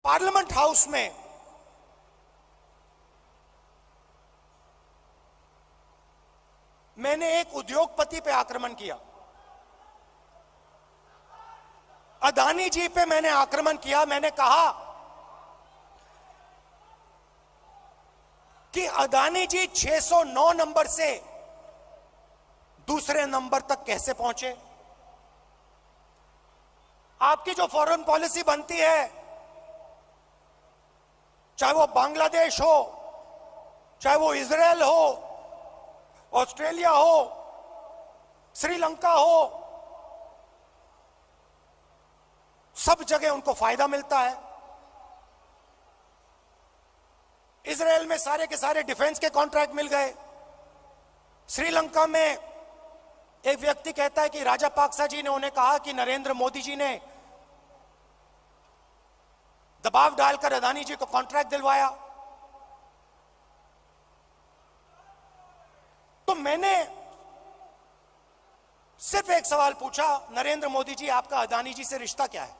Parliament house में मैंने एक उद्योगपति पे आक्रमण किया, अदानी जी पे मैंने आक्रमण किया। मैंने कहा कि अदानी जी 609 नंबर से दूसरे नंबर तक कैसे पहुंचे। आपकी जो फॉरेन पॉलिसी बनती है, चाहे वो बांग्लादेश हो, चाहे वो इजराइल हो, ऑस्ट्रेलिया हो, श्रीलंका हो, सब जगह उनको फायदा मिलता है। इजराइल में सारे के सारे डिफेंस के कॉन्ट्रैक्ट मिल गए। श्रीलंका में एक व्यक्ति कहता है कि राजापाक्सा जी ने उन्हें कहा कि नरेंद्र मोदी जी ने दबाव डालकर अदानी जी को कॉन्ट्रैक्ट दिलवाया। तो मैंने सिर्फ एक सवाल पूछा, नरेंद्र मोदी जी आपका अदानी जी से रिश्ता क्या है?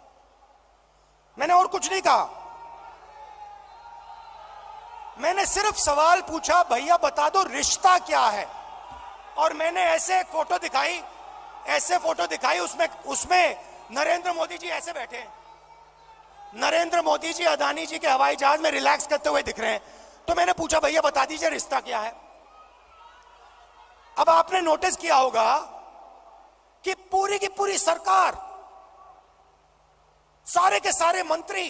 मैंने और कुछ नहीं कहा, मैंने सिर्फ सवाल पूछा, भैया बता दो रिश्ता क्या है। और मैंने ऐसे फोटो दिखाई, उसमें नरेंद्र मोदी जी ऐसे बैठे हैं। नरेंद्र मोदी जी अदानी जी के हवाई जहाज में रिलैक्स करते हुए दिख रहे हैं। तो मैंने पूछा, भैया बता दीजिए रिश्ता क्या है। अब आपने नोटिस किया होगा कि पूरी की पूरी सरकार, सारे के सारे मंत्री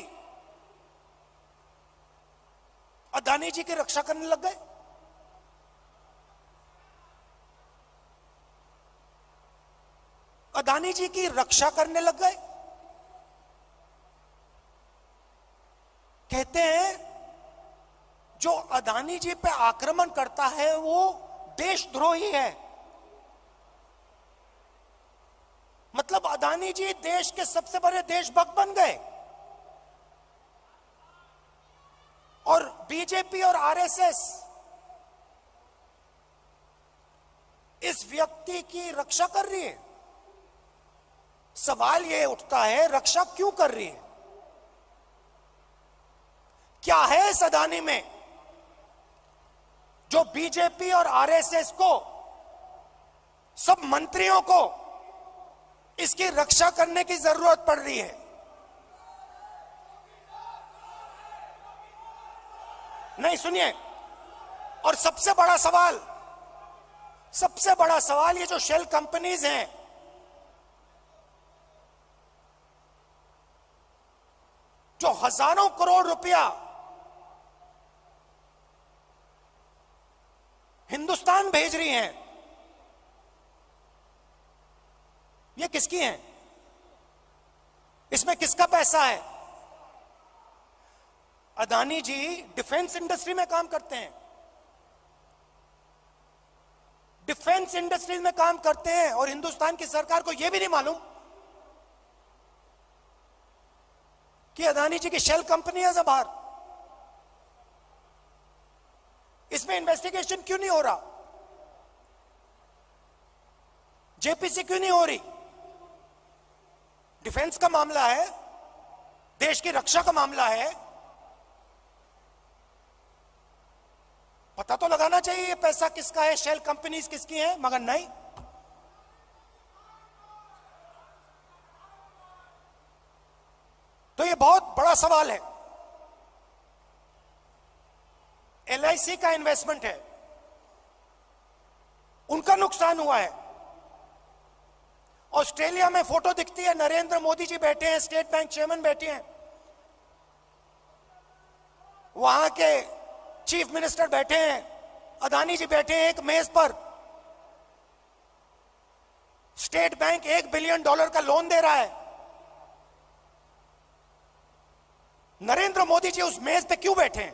अदानी जी की रक्षा करने लग गए। अदानी जी की रक्षा करने लग गए। कहते हैं जो अदानी जी पे आक्रमण करता है वो देशद्रोही है। मतलब अदानी जी देश के सबसे बड़े देशभक्त बन गए। और बीजेपी और आरएसएस इस व्यक्ति की रक्षा कर रही है। सवाल यह उठता है, रक्षा क्यों कर रही है? क्या है इस अदानी में जो बीजेपी और आरएसएस को, सब मंत्रियों को इसकी रक्षा करने की जरूरत पड़ रही है? नहीं, सुनिए। और सबसे बड़ा सवाल ये जो शेल कंपनीज हैं, जो हजारों करोड़ रुपया हिंदुस्तान भेज रही हैं, ये किसकी हैं? इसमें किसका पैसा है? अदानी जी डिफेंस इंडस्ट्री में काम करते हैं। डिफेंस इंडस्ट्री में काम करते हैं और हिंदुस्तान की सरकार को यह भी नहीं मालूम कि अदानी जी की शेल कंपनी है बाहर। इसमें इन्वेस्टिगेशन क्यों नहीं हो रहा? जेपीसी क्यों नहीं हो रही? डिफेंस का मामला है, देश की रक्षा का मामला है, पता तो लगाना चाहिए ये पैसा किसका है, शेल कंपनीज किसकी हैं, मगर नहीं। तो ये बहुत बड़ा सवाल है। एलआईसी का इन्वेस्टमेंट है, उनका नुकसान हुआ है। ऑस्ट्रेलिया में फोटो दिखती है, नरेंद्र मोदी जी बैठे हैं, स्टेट बैंक चेयरमैन बैठे हैं, वहां के चीफ मिनिस्टर बैठे हैं, अदानी जी बैठे हैं एक मेज पर। स्टेट बैंक $1 बिलियन का लोन दे रहा है। नरेंद्र मोदी जी उस मेज पे क्यों बैठे हैं?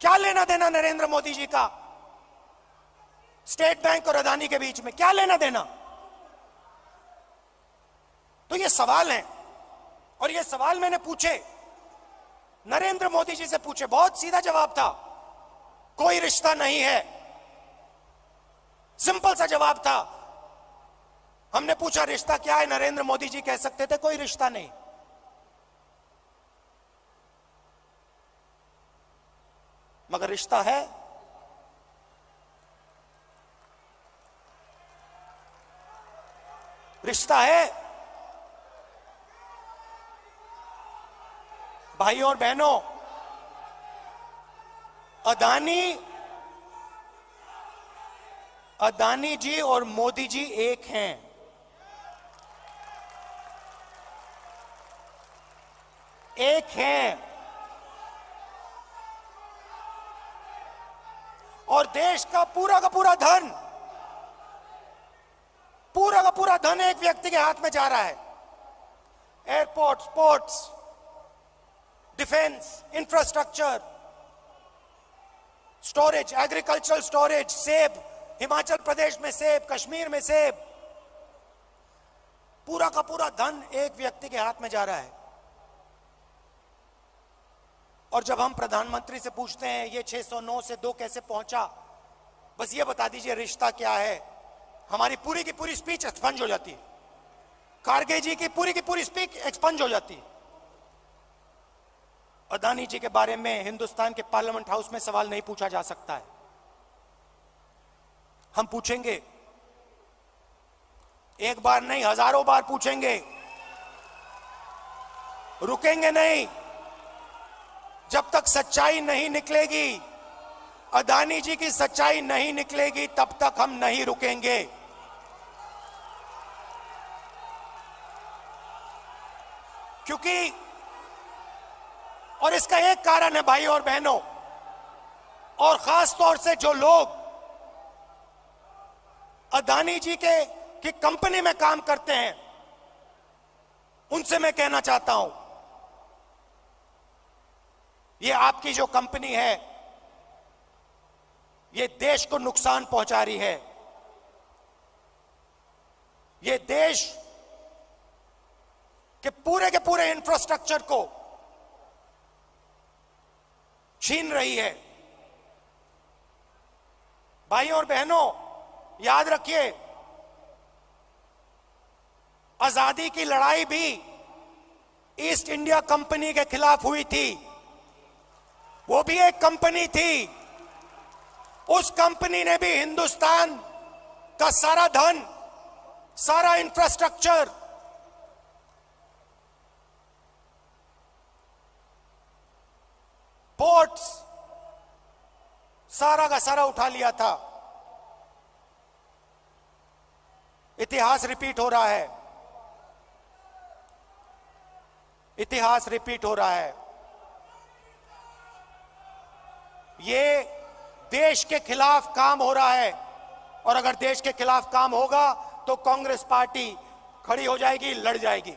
क्या लेना देना नरेंद्र मोदी जी का स्टेट बैंक और अदानी के बीच में? क्या लेना देना? तो ये सवाल है, और ये सवाल मैंने पूछे, नरेंद्र मोदी जी से पूछे। बहुत सीधा जवाब था, कोई रिश्ता नहीं है। सिंपल सा जवाब था। हमने पूछा रिश्ता क्या है, नरेंद्र मोदी जी कह सकते थे कोई रिश्ता नहीं। मगर रिश्ता है। रिश्ता है। भाइयों और बहनों, अदानी जी और मोदी जी एक हैं। एक हैं। और देश का पूरा धन, पूरा का पूरा धन एक व्यक्ति के हाथ में जा रहा है। Airports, ports, defence, infrastructure, storage, agricultural storage, सेब, हिमाचल प्रदेश में सेब, कश्मीर में सेब, पूरा का पूरा धन एक व्यक्ति के हाथ में जा रहा है। और जब हम प्रधानमंत्री से पूछते हैं ये 609 से 2 कैसे पहुंचा, बस ये बता दीजिए रिश्ता क्या है, हमारी पूरी की पूरी स्पीच एक्सपंज हो जाती है। खारगे जी की पूरी स्पीच एक्सपंज हो जाती है। अदानी जी के बारे में हिंदुस्तान के पार्लियामेंट हाउस में सवाल नहीं पूछा जा सकता है। हम पूछेंगे, एक बार नहीं, हजारों बार पूछेंगे, रुकेंगे नहीं। जब तक सच्चाई नहीं निकलेगी, अदानी जी की सच्चाई नहीं निकलेगी, तब तक हम नहीं रुकेंगे। क्योंकि, और इसका एक कारण है भाई और बहनों, और खास तौर से जो लोग अदानी जी की कंपनी में काम करते हैं, उनसे मैं कहना चाहता हूं, ये आपकी जो कंपनी है, ये देश को नुकसान पहुंचा रही है। ये देश के पूरे इंफ्रास्ट्रक्चर को छीन रही है। भाइयों और बहनों, याद रखिए, आजादी की लड़ाई भी ईस्ट इंडिया कंपनी के खिलाफ हुई थी। वो भी एक कंपनी थी। उस कंपनी ने भी हिंदुस्तान का सारा धन, सारा इंफ्रास्ट्रक्चर, पोर्ट्स, सारा का सारा उठा लिया था। इतिहास रिपीट हो रहा है। इतिहास रिपीट हो रहा है। ये देश के खिलाफ काम हो रहा है, और अगर देश के खिलाफ काम होगा तो कांग्रेस पार्टी खड़ी हो जाएगी, लड़ जाएगी।